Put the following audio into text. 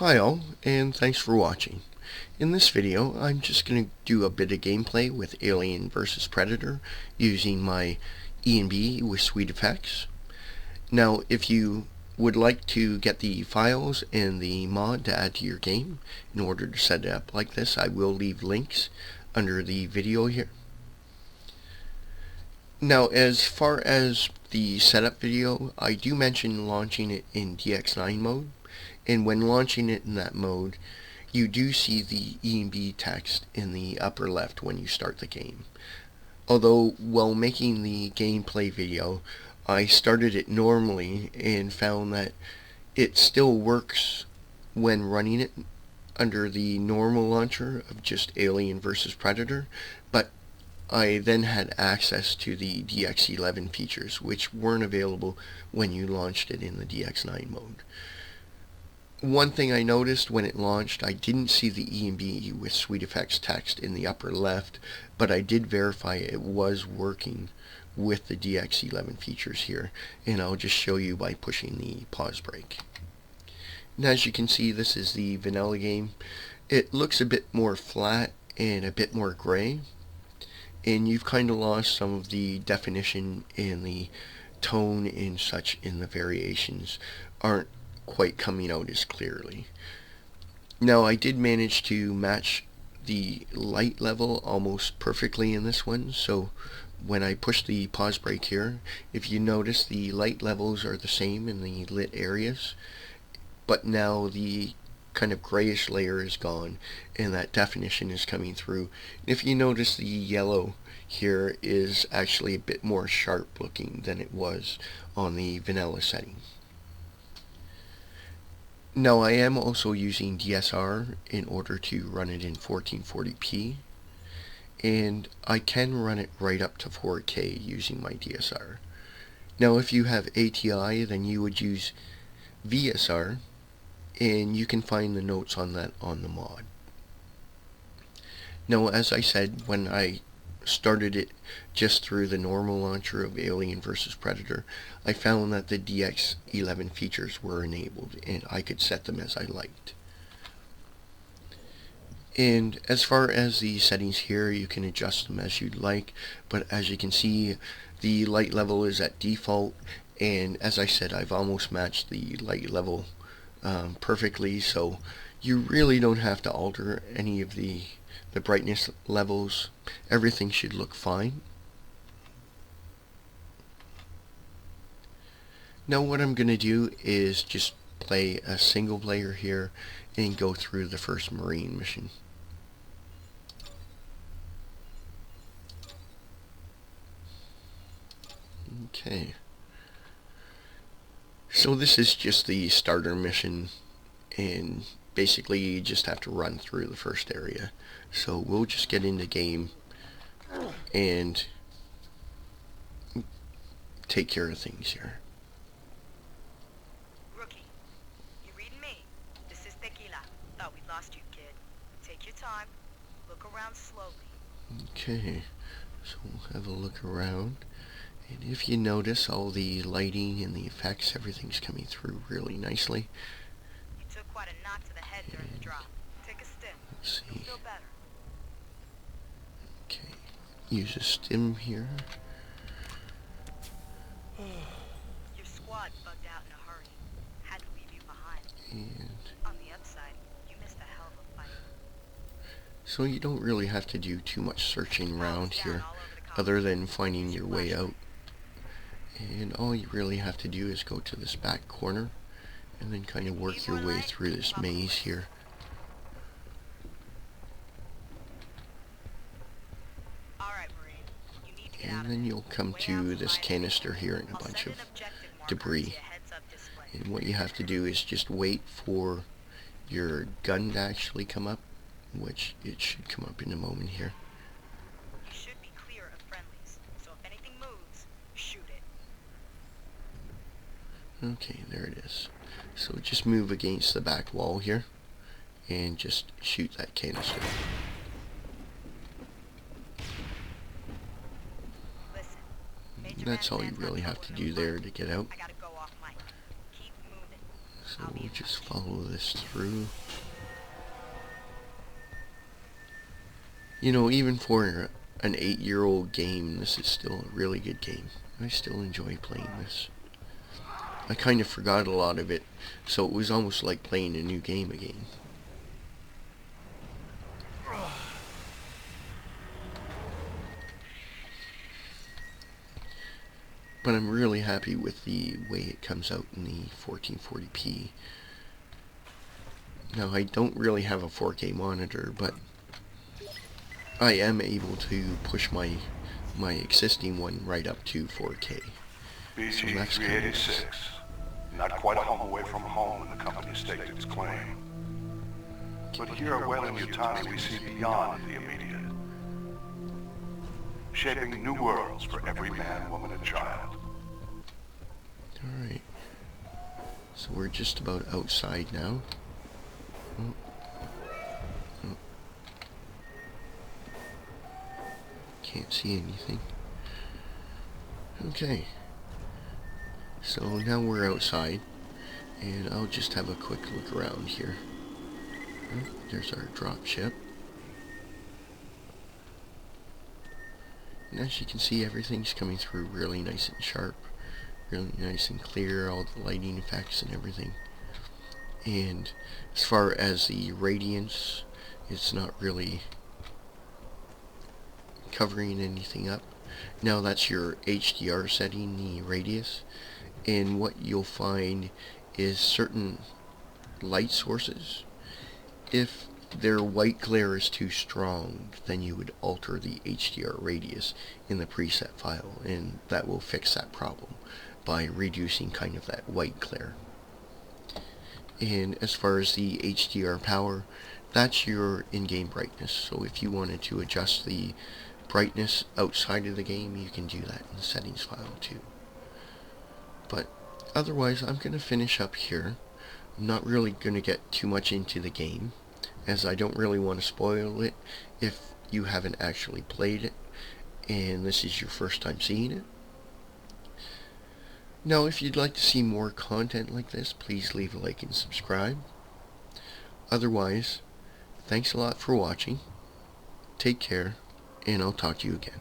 Hi all, and thanks for watching. In this video, I'm just going to do a bit of gameplay with Alien vs Predator using my E&B with Sweetfx. Now, if you would like to get the files and the mod to add to your game in order to set it up like this, I will leave links under the video here. Now, as far as the setup video, I do mention launching it in DX9 mode, and when launching it in that mode, you do see the E&B text in the upper left when you start the game. Although, while making the gameplay video, I started it normally and found that it still works when running it under the normal launcher of just Alien vs Predator, but I then had access to the DX11 features, which weren't available when you launched it in the DX9 mode. One thing I noticed when it launched, I didn't see the E&B with Sweetfx text in the upper left, but I did verify it was working with the DX11 features here, and I'll just show you by pushing the pause brake. And as you can see, this is the vanilla game. It looks a bit more flat and a bit more gray, and you've kind of lost some of the definition and the tone and such in the variations aren't quite coming out as clearly. Now, I did manage to match the light level almost perfectly in this one, so when I push the pause brake here, if you notice, the light levels are the same in the lit areas, but now the kind of grayish layer is gone and that definition is coming through. If you notice, the yellow here is actually a bit more sharp looking than it was on the vanilla setting. Now, I am also using DSR in order to run it in 1440p, and I can run it right up to 4K using my DSR. Now, if you have ATI, then you would use VSR, and you can find the notes on that on the mod. Now, as I said, when I started it just through the normal launcher of Alien vs Predator, I found that the DX11 features were enabled and I could set them as I liked. And as far as the settings here, you can adjust them as you'd like, but as you can see, the light level is at default, and as I said, I've almost matched the light level perfectly, so you really don't have to alter any of the brightness levels. Everything should look fine. Now, what I'm going to do is just play a single player here and go through the first Marine mission. Okay. So this is just the starter mission, and basically you just have to run through the first area. So we'll just get into game and take care of things here. Rookie, you reading me? This is Tequila. Thought we'd lost you, kid. Take your time. Look around slowly. Okay, so we'll have a look around. And if you notice, all the lighting and the effects, everything's coming through really nicely. You took quite a knock to the head during the drop. Take a stim. Let's see. You'll feel better. Okay, use a stim here. Your squad bugged out in a hurry. Had to leave you behind. And On the upside, you missed a hell of a fight. so you don't really have to do too much searching around here other than finding your way out. And all you really have to do is go to this back corner and then kind of work your way through this maze here. Alright, Marine. You need to get out And of then there. you'll come to this canister here and a bunch of debris. And what you have to do is just wait for your gun to actually come up, which it should come up in a moment here. You should be clear of friendlies, so if anything moves, shoot it. Okay, there it is. So just move against the back wall here and just shoot that canister. Listen, Major That's all you Man's really not have to trouble do in there a to get out. I gotta go off mic. Keep moving. So So we'll just follow this through. You know, even for an 8-year-old game, this is still a really good game. I still enjoy playing this. I kind of forgot a lot of it, so it was almost like playing a new game again. But I'm really happy with the way it comes out in the 1440p. Now, I don't really have a 4K monitor, but I am able to push my existing one right up to 4K. So that's kind of nice. Not quite a home away from home when the company staked its claim. But here at Weyland-Yutani we see beyond the immediate. Shaping new worlds for every man, woman, and child. Alright. So we're just about outside now. Oh. Oh. Can't see anything. Okay. So now we're outside, and I'll just have a quick look around here. Oh, there's our drop ship. And as you can see, everything's coming through really nice and sharp, really nice and clear, all the lighting effects and everything. And as far as the radiance, it's not really covering anything up. Now that's your HDR setting, the radius. And what you'll find is certain light sources, if their white glare is too strong, then you would alter the HDR radius in the preset file, and that will fix that problem by reducing kind of that white glare. And as far as the HDR power, that's your in-game brightness. So if you wanted to adjust the brightness outside of the game, you can do that in the settings file too. But otherwise, I'm going to finish up here. I'm not really going to get too much into the game, as I don't really want to spoil it if you haven't actually played it and this is your first time seeing it. Now, if you'd like to see more content like this, please leave a like and subscribe. Otherwise, thanks a lot for watching. Take care, and I'll talk to you again.